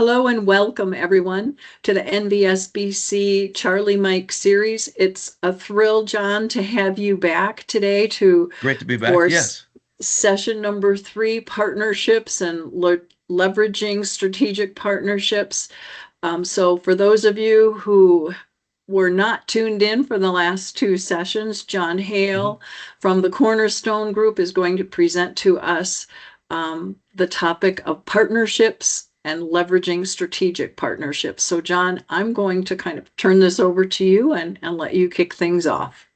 Hello and welcome everyone to the NVSBC Charlie Mike series. It's a thrill, John, to have you back today Great to be back. for Yes. session number 3, partnerships and leveraging strategic partnerships. So for those of you who were not tuned in for the last 2 sessions, John Mhm. Hale from the Cornerstone Group is going to present to us the topic of partnerships and leveraging strategic partnerships. So John, I'm going to kind of turn this over to you and let you kick things off.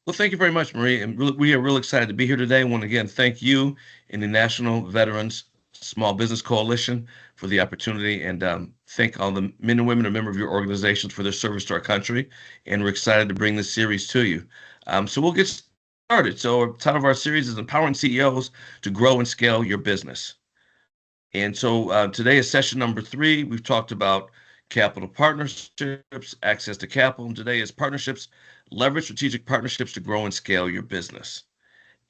Well, thank you very much, Marie. And we are real excited to be here today. I want to again thank you and the National Veterans Small Business Coalition for the opportunity, and thank all the men and women who are members of your organizations for their service to our country. And we're excited to bring this series to you. So we'll get started. So, the title of our series is Empowering CEOs to Grow and Scale Your Business. And so today is session number 3. We've talked about capital partnerships, access to capital, and today is partnerships, leverage strategic partnerships to grow and scale your business.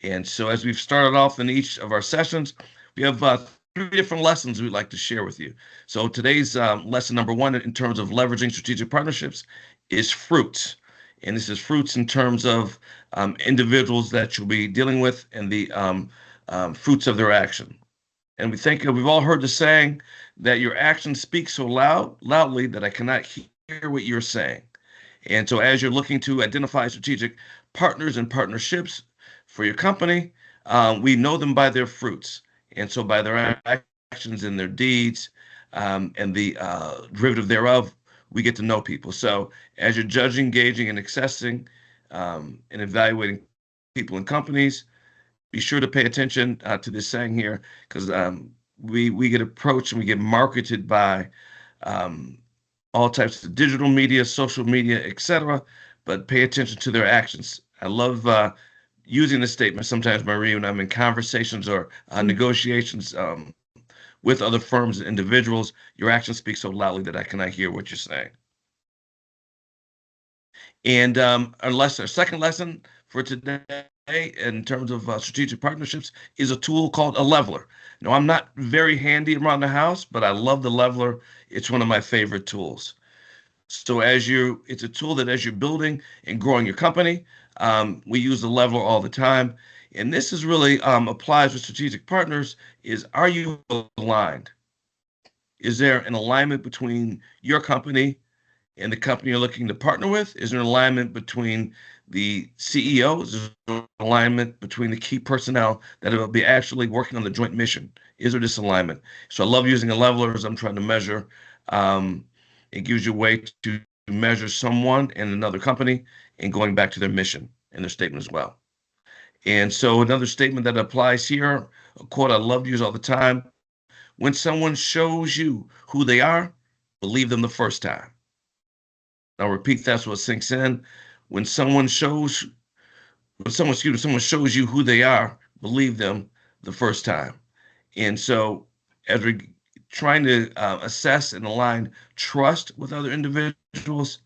And so as we've started off in each of our sessions, we have 3 different lessons we'd like to share with you. So today's lesson number 1 in terms of leveraging strategic partnerships is fruits. And this is fruits in terms of individuals that you'll be dealing with and the fruits of their action. And we think we've all heard the saying that your actions speak so loudly that I cannot hear what you're saying. And so as you're looking to identify strategic partners and partnerships for your company, we know them by their fruits. And so by their actions and their deeds, and the derivative thereof, we get to know people. So as you're judging, gauging, and assessing, and evaluating people and companies, be sure to pay attention to this saying here, because we get approached and we get marketed by um, all types of digital media, social media, etc. But pay attention to their actions. I love using this statement sometimes, Marie, when I'm in conversations or negotiations with other firms and individuals. Your actions speak so loudly that I cannot hear what you're saying. And our second lesson for today in terms of strategic partnerships is a tool called a leveler. Now, I'm not very handy around the house, but I love the leveler. It's one of my favorite tools. So it's a tool that as you're building and growing your company, we use the leveler all the time. And this is really applies with strategic partners is, are you aligned? Is there an alignment between your company and the company you're looking to partner with? Is there an alignment between the CEOs? Is there an alignment between the key personnel that will be actually working on the joint mission? Is there this alignment? So I love using a leveler as I'm trying to measure. Um, it gives you a way to measure someone and another company and going back to their mission and their statement as well. And so another statement that applies here, a quote I love to use all the time: when someone shows you who they are, believe them the first time. I'll repeat that so it sinks in. When someone shows, someone shows you who they are, believe them the first time. And so, as we're trying to assess and align trust with other individuals,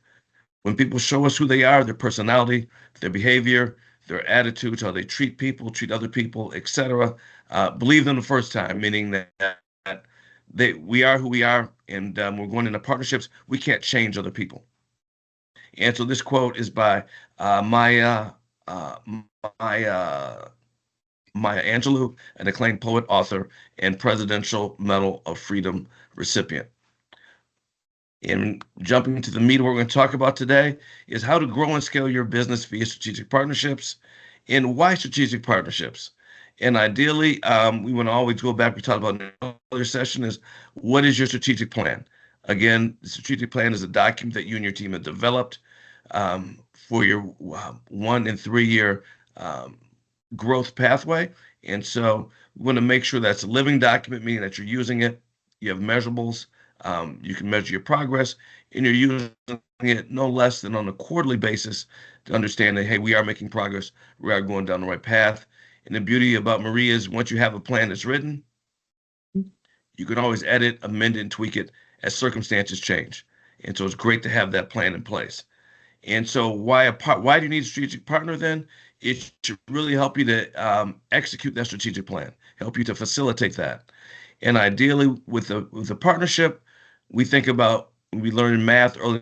when people show us who they are, their personality, their behavior, their attitudes, how they treat people, treat other people, etc., believe them the first time, meaning that we are who we are, and we're going into partnerships. We can't change other people. And so this quote is by Maya uh, Maya Maya Angelou, an acclaimed poet, author, and Presidential Medal of Freedom recipient. And jumping into the meat of what we're going to talk about today is how to grow and scale your business via strategic partnerships, and why strategic partnerships. And ideally, we want to always go back. We talked about in another session is, what is your strategic plan? Again, the strategic plan is a document that you and your team have developed for your 1 and 3 year um, growth pathway. And so we want to make sure that's a living document, meaning that you're using it, you have measurables, you can measure your progress, and you're using it no less than on a quarterly basis to understand that, hey, we are making progress, we are going down the right path. And the beauty about Maria is, once you have a plan that's written, you can always edit, amend it, and tweak it as circumstances change. And so it's great to have that plan in place. And so why do you need a strategic partner then? It should really help you to execute that strategic plan, help you to facilitate that. And ideally, with a partnership, we learn in math early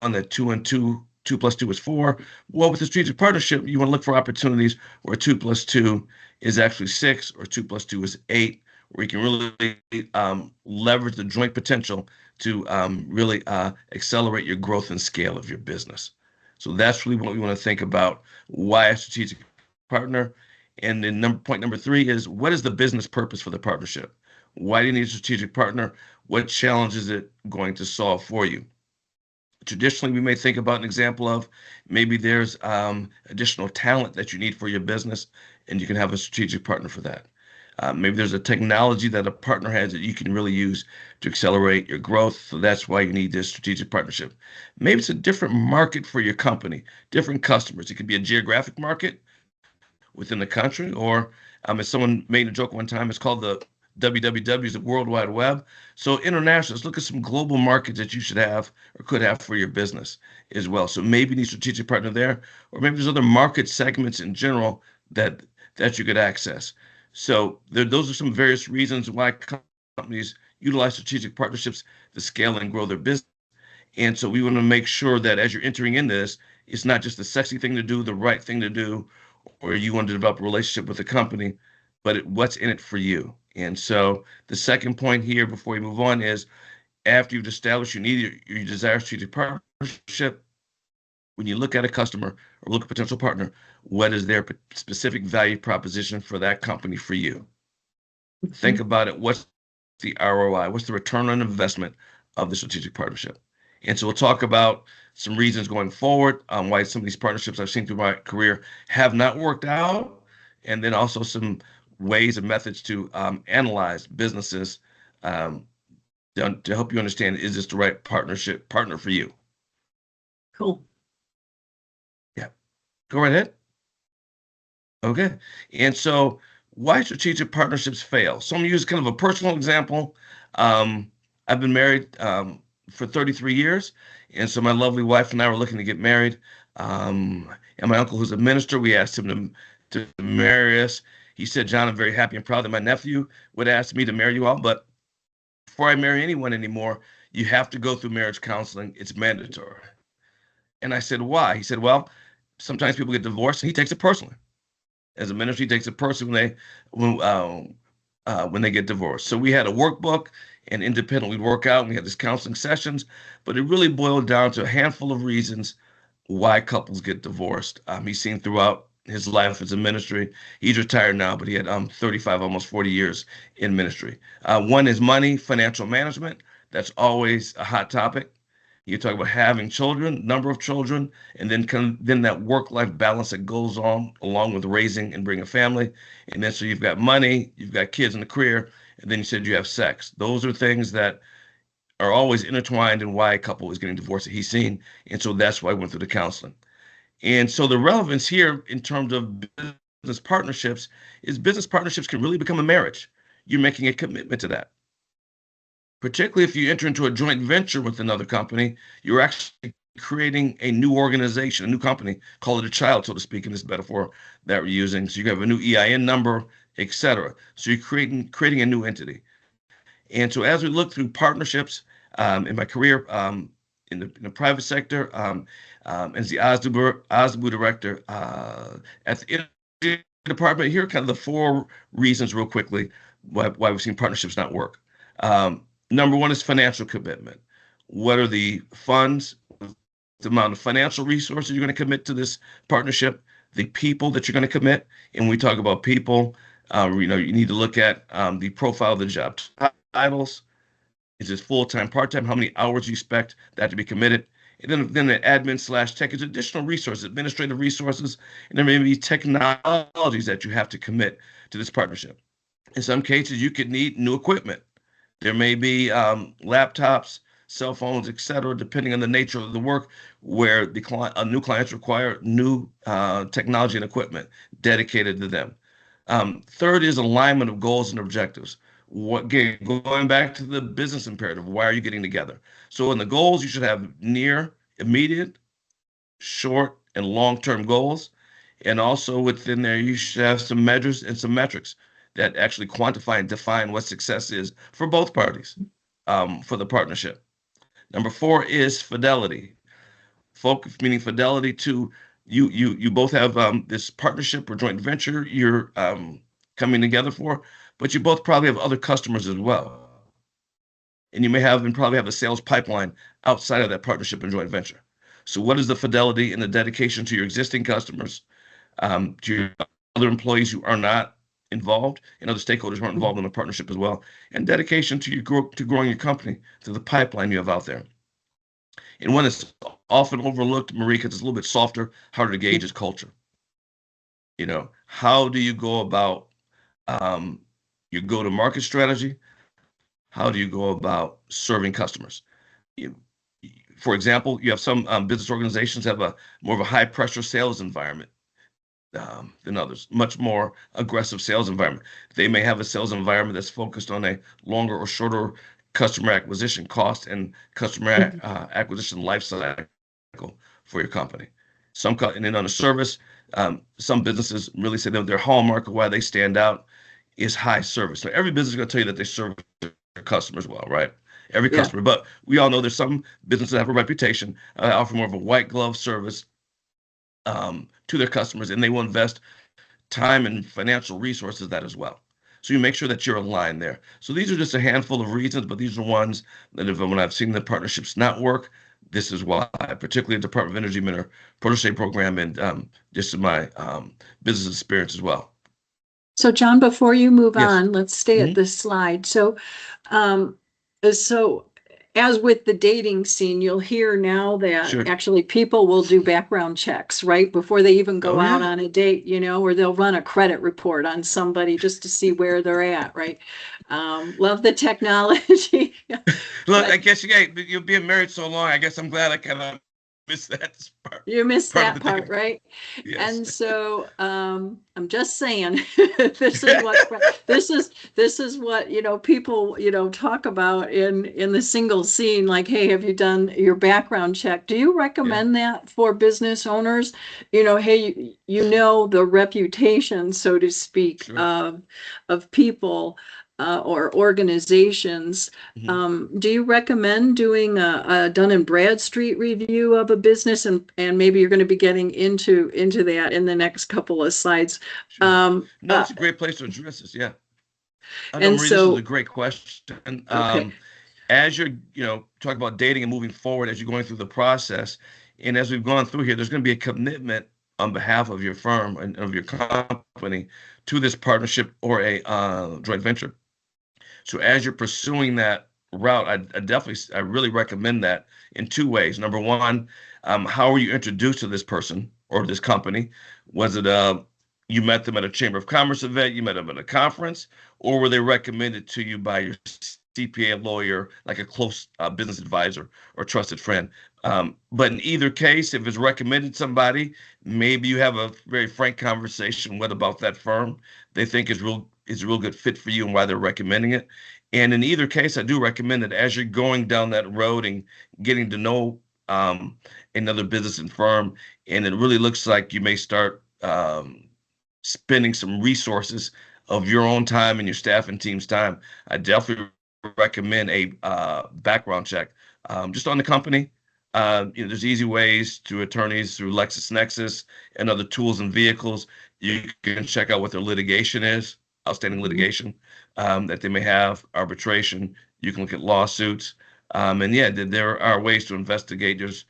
on that two plus two is four. Well, with a strategic partnership, you want to look for opportunities where two plus two is actually six, or two plus two is eight, where you can really leverage the joint potential to really accelerate your growth and scale of your business. So that's really what we want to think about. Why a strategic partner? And then point number three is, what is the business purpose for the partnership? Why do you need a strategic partner? What challenge is it going to solve for you? Traditionally, we may think about an example of maybe there's additional talent that you need for your business, and you can have a strategic partner for that. Maybe there's a technology that a partner has that you can really use to accelerate your growth. So that's why you need this strategic partnership. Maybe it's a different market for your company, different customers. It could be a geographic market within the country, or as someone made a joke one time, it's called the WWW, the World Wide Web. So international, let's look at some global markets that you should have or could have for your business as well. So maybe you need a strategic partner there, or maybe there's other market segments in general that you could access. So those are some various reasons why companies utilize strategic partnerships to scale and grow their business. And so we want to make sure that as you're entering in this, it's not just the sexy thing to do, the right thing to do, or you want to develop a relationship with the company, but what's in it for you. And so the second point here before we move on is, after you've established your desire strategic partnership, when you look at a customer or look at a potential partner, what is their specific value proposition for that company for you? Think about it. What's the ROI? What's the return on investment of the strategic partnership? And so we'll talk about some reasons going forward, why some of these partnerships I've seen through my career have not worked out, and then also some ways and methods to analyze businesses to help you understand, is this the right partner for you? Cool. Yeah, go right ahead. Okay. And so why strategic partnerships fail? So I'm gonna use kind of a personal example. I've been married for 33 years. And so my lovely wife and I were looking to get married. And my uncle, who's a minister, we asked him to marry us. He said, John, I'm very happy and proud that my nephew would ask me to marry you all. But before I marry anyone anymore, you have to go through marriage counseling. It's mandatory. And I said, why? He said, well, sometimes people get divorced, and he takes it personally. As a ministry, he takes it personally when they get divorced. So we had a workbook, and independently work out, and we had these counseling sessions, but it really boiled down to a handful of reasons why couples get divorced. He's seen throughout his life as a ministry. He's retired now, but he had 35, almost 40 years in ministry. One is money, financial management. That's always a hot topic. You talk about having children, number of children, and then that work-life balance that goes on along with raising and bringing a family. And then so you've got money, you've got kids and a career, and then you said you have sex. Those are things that are always intertwined in why a couple is getting divorced that he's seen. And so that's why I went through the counseling. And so the relevance here in terms of business partnerships is business partnerships can really become a marriage. You're making a commitment to that. Particularly if you enter into a joint venture with another company, you're actually creating a new organization, a new company, call it a child, so to speak, in this metaphor that we're using. So you have a new EIN number, etc. So you're creating a new entity. And so as we look through partnerships in my career in the private sector, as the OSDBU director at the energy department, here are kind of the four reasons real quickly why we've seen partnerships not work. Number one is financial commitment. What are the funds, the amount of financial resources you're going to commit to this partnership, the people that you're going to commit. And when we talk about people, you need to look at the profile of the job titles. Is it full-time, part-time? How many hours you expect that to be committed? And then the admin/tech is additional resources, administrative resources, and there may be technologies that you have to commit to this partnership. In some cases, you could need new equipment. There may be laptops, cell phones, etc., depending on the nature of the work, where new clients require new technology and equipment dedicated to them. Third is alignment of goals and objectives. Going back to the business imperative, why are you getting together? So in the goals, you should have near, immediate, short, and long-term goals. And also within there, you should have some measures and some metrics. that actually quantify and define what success is for both parties, for the partnership. Number four is fidelity. Focus, meaning fidelity to you. You both have this partnership or joint venture you're coming together for, but you both probably have other customers as well, and you may have and probably have a sales pipeline outside of that partnership and joint venture. So, what is the fidelity and the dedication to your existing customers, to your other employees who are not involved, and other stakeholders who are involved in the partnership as well, and dedication to to growing your company, to the pipeline you have out there. And one that's often overlooked, Marie, because it's a little bit softer, harder to gauge, is culture. How do you go about your go-to-market strategy? How do you go about serving customers? You, for example, you have some business organizations have a more of a high-pressure sales environment than others, much more aggressive sales environment. They may have a sales environment that's focused on a longer or shorter customer acquisition cost and customer acquisition life cycle for your company. And then on the service, some businesses really say that their hallmark of why they stand out is high service. So every business is going to tell you that they serve their customers well, right? Every Yeah. customer. But we all know there's some businesses that have a reputation, offer more of a white glove service to their customers, and they will invest time and financial resources that as well. So you make sure that you're aligned there. So these are just a handful of reasons, but these are ones that when I've seen the partnerships not work, this is why, particularly the Department of Energy Mentor Protege Program, and just in my business experience as well. So John, before you move Yes. on, let's stay at this slide. So, so as with the dating scene, you'll hear now that Sure. actually people will do background checks right before they even go Oh, out yeah. on a date, or they'll run a credit report on somebody just to see where they're at, right? Love the technology. Look, I guess you're being married so long. I guess I'm glad I kind of missed that part. You missed part of that the part, thing. right? Yes. And so I'm just saying, this is what people talk about in the single scene, like, hey, have you done your background check? Do you recommend that for business owners? Hey, the reputation, so to speak, Sure. of people or organizations. Do you recommend doing a Dun & Bradstreet review of a business? And maybe you're going to be getting into that in the next couple of slides. Sure. No, it's a great place to address this. Yeah. I know, And Marie, this is a so, great question. okay, As you're, talking about dating and moving forward, as you're going through the process, and as we've gone through here, there's going to be a commitment on behalf of your firm and of your company to this partnership or a joint venture. So as you're pursuing that route, I really recommend that in two ways. Number one, how were you introduced to this person or this company? Was it you met them at a Chamber of Commerce event, you met them at a conference, or were they recommended to you by your CPA lawyer, like a close business advisor or trusted friend? But in either case, if it's recommended somebody, maybe you have a very frank conversation with about that firm they think is a real good fit for you and why they're recommending it. And in either case, I do recommend that as you're going down that road and getting to know another business and firm, and it really looks like you may start spending some resources of your own time and your staff and team's time, I definitely recommend a background check just on the company. There's easy ways to attorneys through LexisNexis and other tools and vehicles. You can check out what their litigation is, outstanding litigation that they may have, arbitration. You can look at lawsuits. And yeah, there are ways to investigate. There's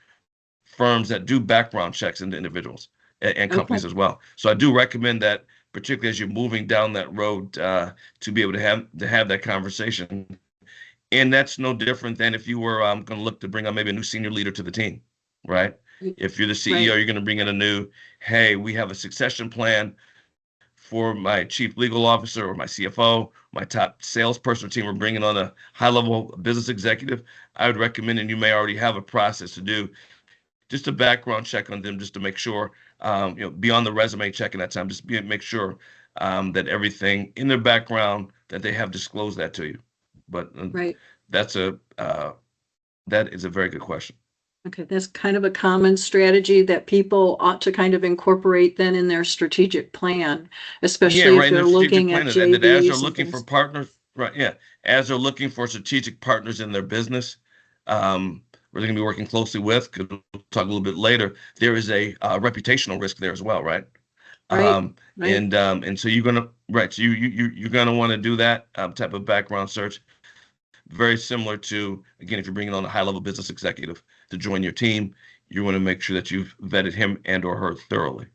firms that do background checks into individuals and okay, companies as well. So I do recommend that, particularly as you're moving down that road, to be able to have that conversation. And that's no different than if you were going to look to bring on maybe a new senior leader to the team, right? If you're the CEO, right. you're going to bring in hey, we have a succession plan for my chief legal officer or my CFO, my top salesperson team. We're bringing on a high-level business executive. I would recommend, and you may already have a process to do, just a background check on them, just to make sure, beyond the resume checking that time, just make sure that everything in their background that they have disclosed that to you. But Right. that is a very good question. Okay, that's kind of a common strategy that people ought to kind of incorporate then in their strategic plan, Yeah, especially right. if In their they're strategic looking at plan, and that as they're JVs and looking for things. partners, right? Yeah, as they're looking for strategic partners in their business, we're going to be working closely with. 'Cause we'll talk a little bit later. There is a reputational risk there as well, right? Right, right. And so you're gonna right. So you're gonna want to do that type of background search. Very similar to, again, if you're bringing on a high level business executive to join your team, you want to make sure that you've vetted him and or her thoroughly.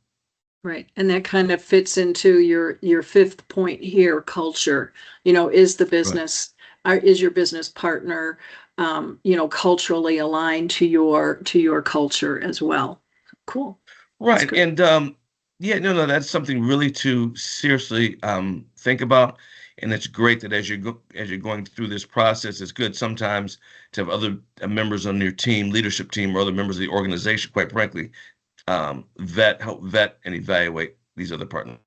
Right. And that kind of fits into your fifth point here, culture. Is the Right. business, is your business partner, culturally aligned to your culture as well? Cool. That's Right. good. And yeah, no, that's something really to seriously think about. And it's great that as you're going through this process, it's good sometimes to have other members on your team, leadership team, or other members of the organization, quite frankly, help vet and evaluate these other partners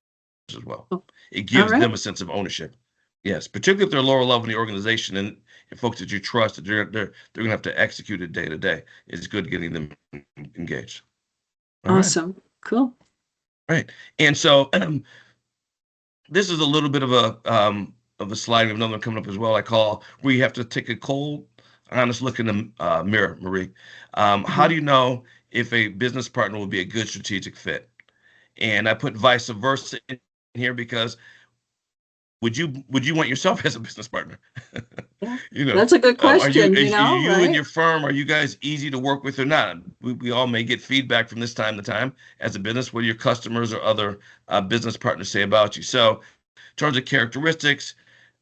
as well. Oh, It all gives right. them a sense of ownership. Yes, particularly if they're lower level in the organization and folks that you trust that they're gonna have to execute it day to day. It's good getting them engaged. All right. Awesome. Cool. Right. And so this is a little bit of a slide. We have another one coming up as well. I call where you have to take a cold, honest look in the mirror, Marie. How Mhm. do you know if a business partner will be a good strategic fit? And I put vice versa in here because would you want yourself as a business partner? Yeah. You know, That's a good are you question, is you and right? your firm, are you guys easy to work with or not? We all may get feedback from this time to time as a business. What do your customers or other business partners say about you? So, in terms of characteristics,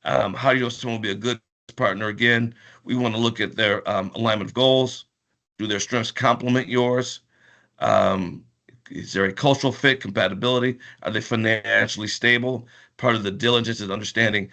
how do you know someone will be a good partner? Again, we want to look at their alignment of goals. Do their strengths complement yours? Um, is there a cultural fit, compatibility? Are they financially stable? Part of the diligence is understanding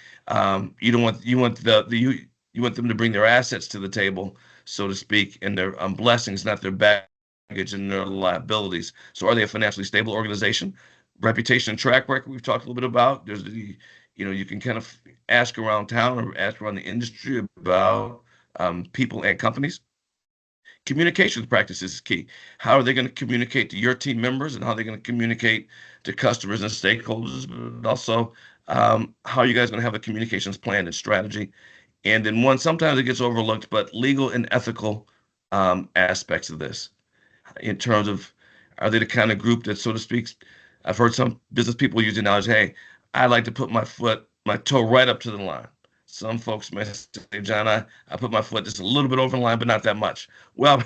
you don't want you want you want them to bring their assets to the table, so to speak, and their blessings, not their baggage and their liabilities. So, are they a financially stable organization? Reputation and track record we've talked a little bit about. There's the you can kind of ask around town or ask around the industry about people and companies. Communications practice is key. How are they going to communicate to your team members and how are they going to communicate to customers and stakeholders, but also how are you guys going to have a communications plan and strategy? And then one, sometimes it gets overlooked, but legal and ethical aspects of this in terms of are they the kind of group that, so to speak, I've heard some business people use the analogy, hey, I like to put my toe right up to the line. Some folks may say, John, I put my foot just a little bit over the line, but not that much. Well,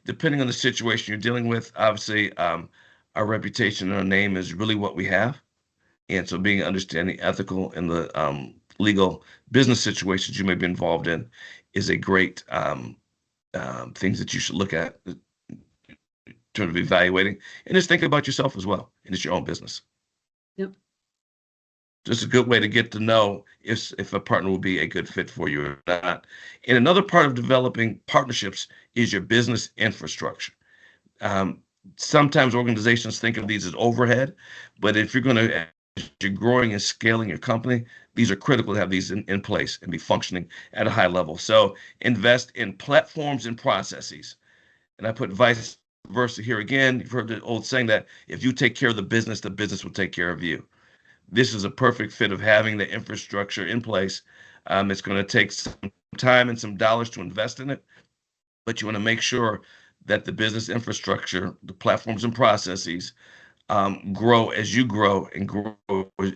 depending on the situation you're dealing with, obviously, our reputation and our name is really what we have. And so being understanding ethical and the legal business situations you may be involved in is a great things that you should look at terms of evaluating and just think about yourself as well. And it's your own business. Yep. Just a good way to get to know if a partner will be a good fit for you or not. And another part of developing partnerships is your business infrastructure. Um, Sometimes organizations think of these as overhead, but if you're going to, as you're growing and scaling your company, these are critical to have these in place and be functioning at a high level. So invest in platforms and processes. And I put vice versa here again. You've heard the old saying that if you take care of the business will take care of you. This is a perfect fit of having the infrastructure in place. It's going to take some time and some dollars to invest in it, but you want to make sure that the business infrastructure, the platforms and processes grow as you grow and grow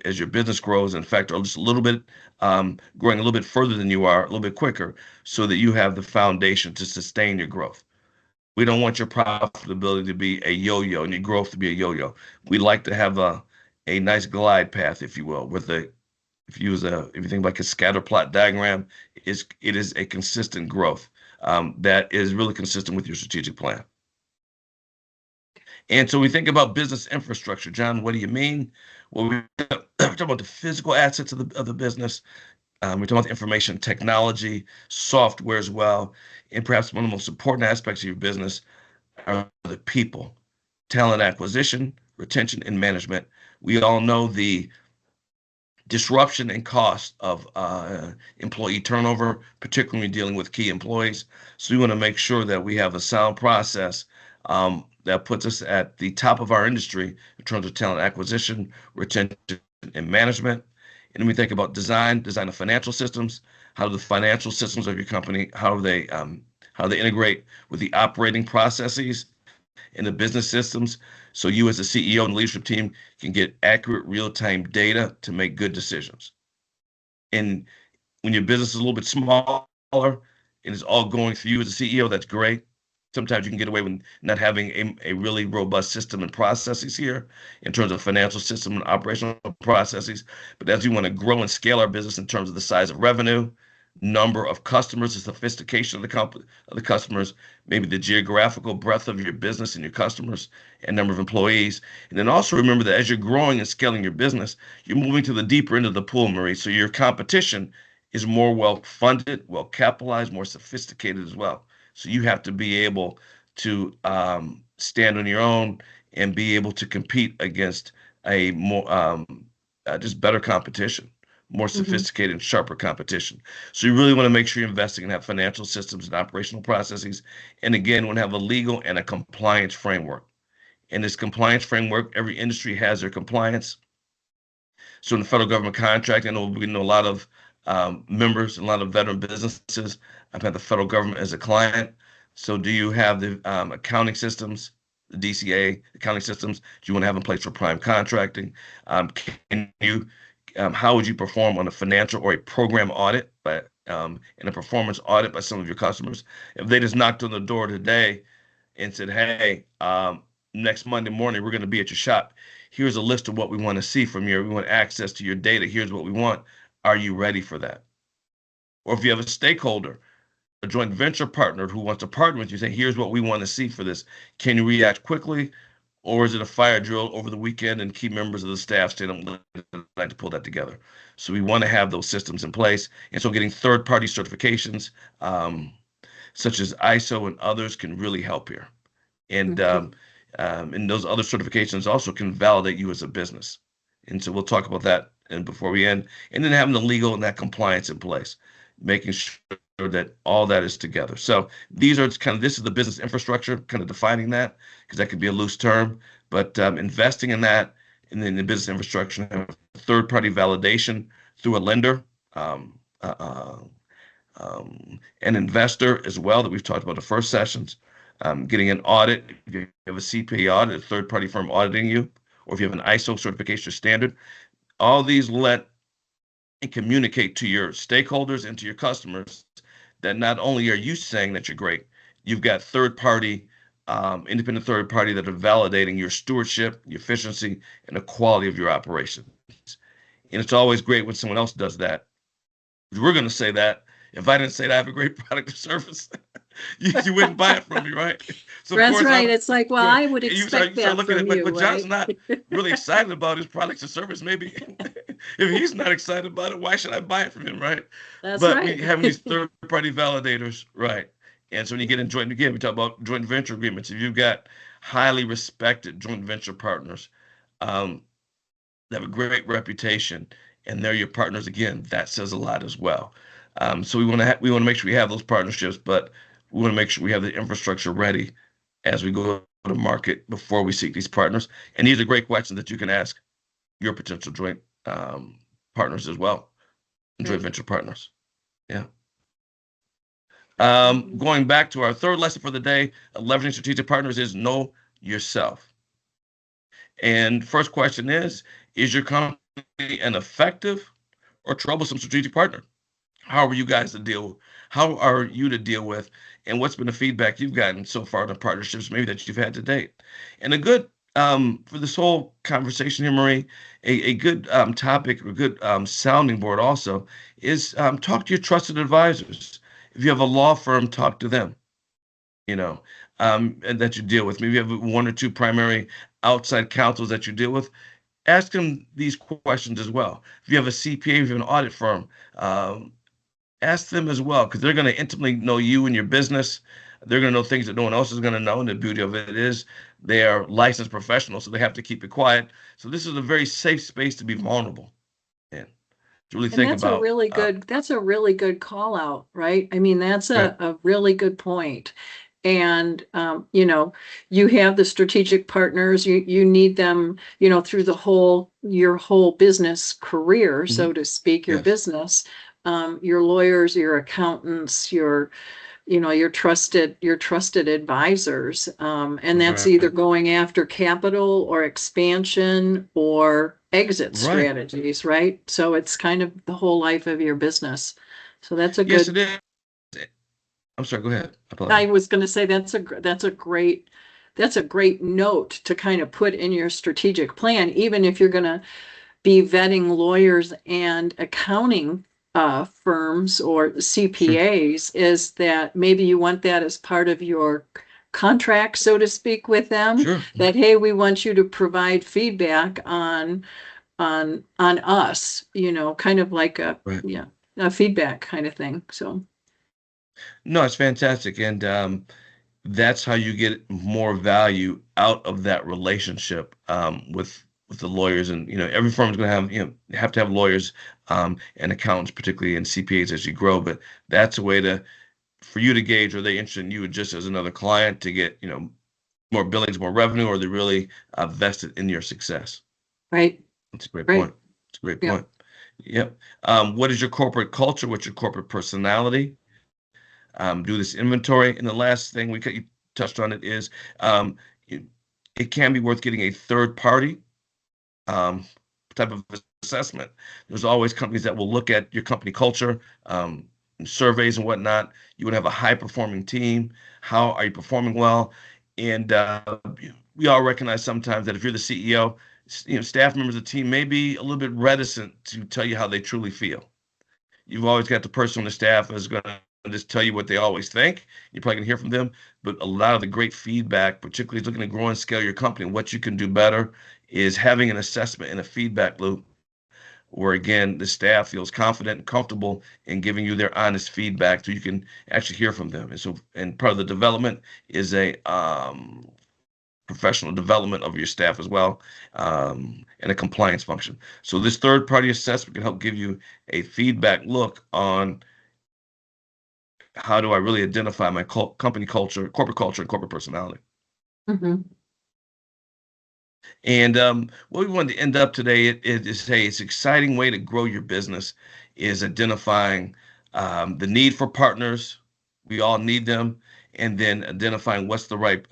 as your business grows. In fact, are just a little bit growing a little bit further than you are, a little bit quicker, so that you have the foundation to sustain your growth. We don't want your profitability to be a yo-yo and your growth to be a yo-yo. We like to have a nice glide path, if you will, with a if you think like a scatter plot diagram, it is a consistent growth that is really consistent with your strategic plan. And so we think about business infrastructure. John, what do you mean? Well, we're talking about the physical assets of the business. We're talking about the information technology, software as well, and perhaps one of the most important aspects of your business are the people, talent acquisition, retention, and management. We all know the disruption and cost of employee turnover, particularly when dealing with key employees. So we want to make sure that we have a sound process that puts us at the top of our industry in terms of talent acquisition, retention, and management. And then we think about design of financial systems. How do the financial systems of your company, how do they integrate with the operating processes and the business systems, so you as the CEO and leadership team can get accurate real-time data to make good decisions. And when your business is a little bit smaller and it's all going through you as a CEO, that's great. Sometimes you can get away with not having a really robust system and processes here in terms of financial system and operational processes. But as we want to grow and scale our business in terms of the size of revenue, number of customers, the sophistication of the customers, maybe the geographical breadth of your business and your customers, and number of employees. And then also remember that as you're growing and scaling your business, you're moving to the deeper end of the pool, Marie. So your competition is more well funded, well capitalized, more sophisticated as well. So you have to be able to stand on your own and be able to compete against a more just better competition, more sophisticated and sharper competition. So you really want to make sure you're investing in that financial systems and operational processes. And again, want to have a legal and a compliance framework. And this compliance framework, every industry has their compliance. So in the federal government contract, I know we know a lot of members and a lot of veteran businesses. I've had the federal government as a client. So do you have the accounting systems, the DCA accounting systems? Do you want to have in place for prime contracting? Can you how would you perform on a financial or a program audit and a performance audit by some of your customers? If they just knocked on the door today and said, hey, next Monday morning, we're going to be at your shop. Here's a list of what we want to see from you. We want access to your data. Here's what we want. Are you ready for that? Or if you have a stakeholder, a joint venture partner who wants to partner with you, say, here's what we want to see for this. Can you react quickly? Or is it a fire drill over the weekend and key members of the staff say, I'd like to pull that together? So we want to have those systems in place. And so getting third-party certifications, such as ISO and others, can really help here. And those other certifications also can validate you as a business. And so we'll talk about that and before we end. And then having the legal and that compliance in place, making sure that all that is together. So these are this is the business infrastructure, kind of defining that, because that could be a loose term, but investing in that, and then the business infrastructure, third-party validation through a lender, an investor as well that we've talked about in the first sessions, getting an audit. If you have a CPA audit, a third-party firm auditing you, or if you have an ISO certification standard, all these let and communicate to your stakeholders and to your customers that not only are you saying that you're great, you've got third-party, independent third party that are validating your stewardship, your efficiency, and the quality of your operations. And it's always great when someone else does that. We're going to say that. If I didn't say that I have a great product or service, you wouldn't buy it from me, right? So that's right. It's like, well, I would expect that from you, but John's not really excited about his products or service. Maybe if he's not excited about it, why should I buy it from him, right? That's right. But we have these third-party validators, right? And so when you get in again, we talk about joint venture agreements. If you've got highly respected joint venture partners that have a great reputation and they're your partners, again, that says a lot as well. So we want to make sure we have those partnerships, but we want to make sure we have the infrastructure ready as we go to market before we seek these partners. And these are great questions that you can ask your potential joint partners as well, joint venture partners. Yeah. Going back to our third lesson for the day, leveraging strategic partners, is know yourself. And first question is your company an effective or troublesome strategic partner? How are you guys to deal? How are you to deal with, and what's been the feedback you've gotten so far in the partnerships maybe that you've had to date? And a good, for this whole conversation here, Marie, a good topic or good sounding board also is talk to your trusted advisors. If you have a law firm, talk to them, and that you deal with. Maybe you have one or two primary outside counsels that you deal with. Ask them these questions as well. If you have a CPA, if you have an audit firm, ask them as well, because they're going to intimately know you and your business. They're going to know things that no one else is going to know. And the beauty of it is they are licensed professionals, so they have to keep it quiet. So this is a very safe space to be vulnerable in. to really And think about. that's a really good call out, right? I mean, that's Right, a really good point. And, you have the strategic partners, you need them, through your whole business career, hmm so to speak, your yes, business, your lawyers, your accountants, your trusted advisors. And that's either right, going after capital or expansion or exit right. strategies, right? So it's kind of the whole life of your business. So that's a Yes, good, it is. I'm sorry. Go ahead. I I apologize. was going to say that's a great note to kind of put in your strategic plan, even if you're going to be vetting lawyers and accounting firms or Sure, CPAs, is that maybe you want that as part of your contract, so to speak, with them, sure. that, hey, we want you to provide feedback on us, kind of like Right. a feedback kind of thing. So, No, it's fantastic, and that's how you get more value out of that relationship with the lawyers. And every firm is going to have have to have lawyers and accountants, particularly, and CPAs as you grow. But that's a way to for you to gauge, are they interested in you just as another client to get more billings, more revenue, or are they really vested in your success? right, That's a great right. point. It's a great Yeah. point. Yep. What is your corporate culture? What's your corporate personality? Do this inventory. And the last thing you touched on it is um, it, it can be worth getting a third party um, type of assessment. There's always companies that will look at your company culture, surveys and whatnot. You would have a high performing team. How are you performing well? And we all recognize sometimes that if you're the CEO, staff members of the team may be a little bit reticent to tell you how they truly feel. You've always got the person on the staff that's going to just tell you what they always think. You're probably going to hear from them. But a lot of the great feedback, particularly looking to grow and scale your company, and what you can do better, is having an assessment and a feedback loop where, again, the staff feels confident and comfortable in giving you their honest feedback so you can actually hear from them. And part of the development is a professional development of your staff as well, and a compliance function. So this third party assessment can help give you a feedback look on how do I really identify my company culture, and corporate personality. Hmm. And what we wanted to end up today is say it's an exciting way to grow your business is identifying the need for partners. We all need them, and then identifying what's the right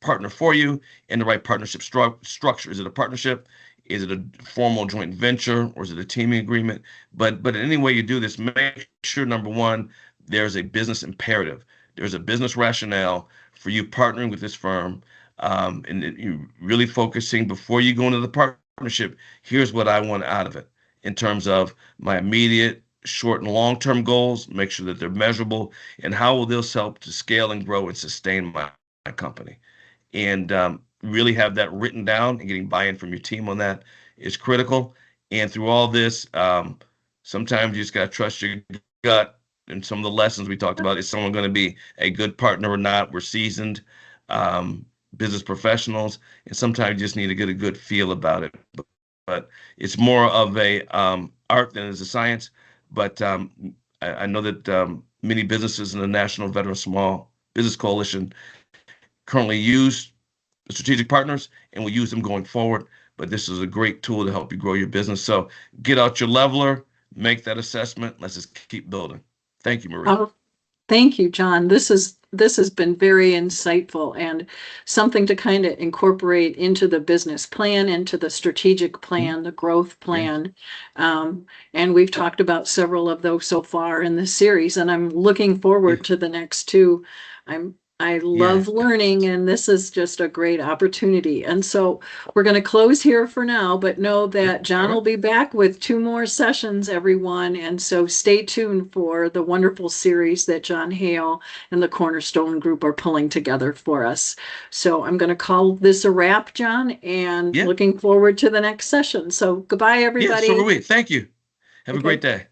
partner for you and the right partnership structure. Is it a partnership? Is it a formal joint venture, or is it a teaming agreement? But in any way you do this, make sure number one, there's a business imperative. There's a business rationale for you partnering with this firm, and you really focusing before you go into the partnership. Here's what I want out of it in terms of my immediate, short, and long-term goals. Make sure that they're measurable, and how will this help to scale and grow and sustain my company. And really have that written down, and getting buy-in from your team on that is critical. And through all this, sometimes you just got to trust your gut. And some of the lessons we talked about, is someone going to be a good partner or not? We're seasoned um, business professionals, and sometimes you just need to get a good feel about it. But it's more of a art than it is a science. But I know that many businesses in the National Veteran Small Business Coalition currently use strategic partners, and we'll use them going forward. But this is a great tool to help you grow your business. So get out your leveler, make that assessment. Let's just keep building. Thank you, Marie. Oh, thank you, John. This has been very insightful and something to kind of incorporate into the business plan, into the strategic Mhm. plan, the growth Yes. plan. And we've talked about several of those so far in this series, and I'm looking Yeah. forward to the next two. I Yeah. love learning, and this is just a great opportunity. And so we're going to close here for now, but know Yeah. that All John will right. be back with two more sessions, everyone. And so stay tuned for the wonderful series that John Hale and the Cornerstone Group are pulling together for us. So I'm going to call this a wrap, John, and Yeah. looking forward to the next session. So goodbye, Yeah. So are everybody. we. Thank you. Have a great Okay. day.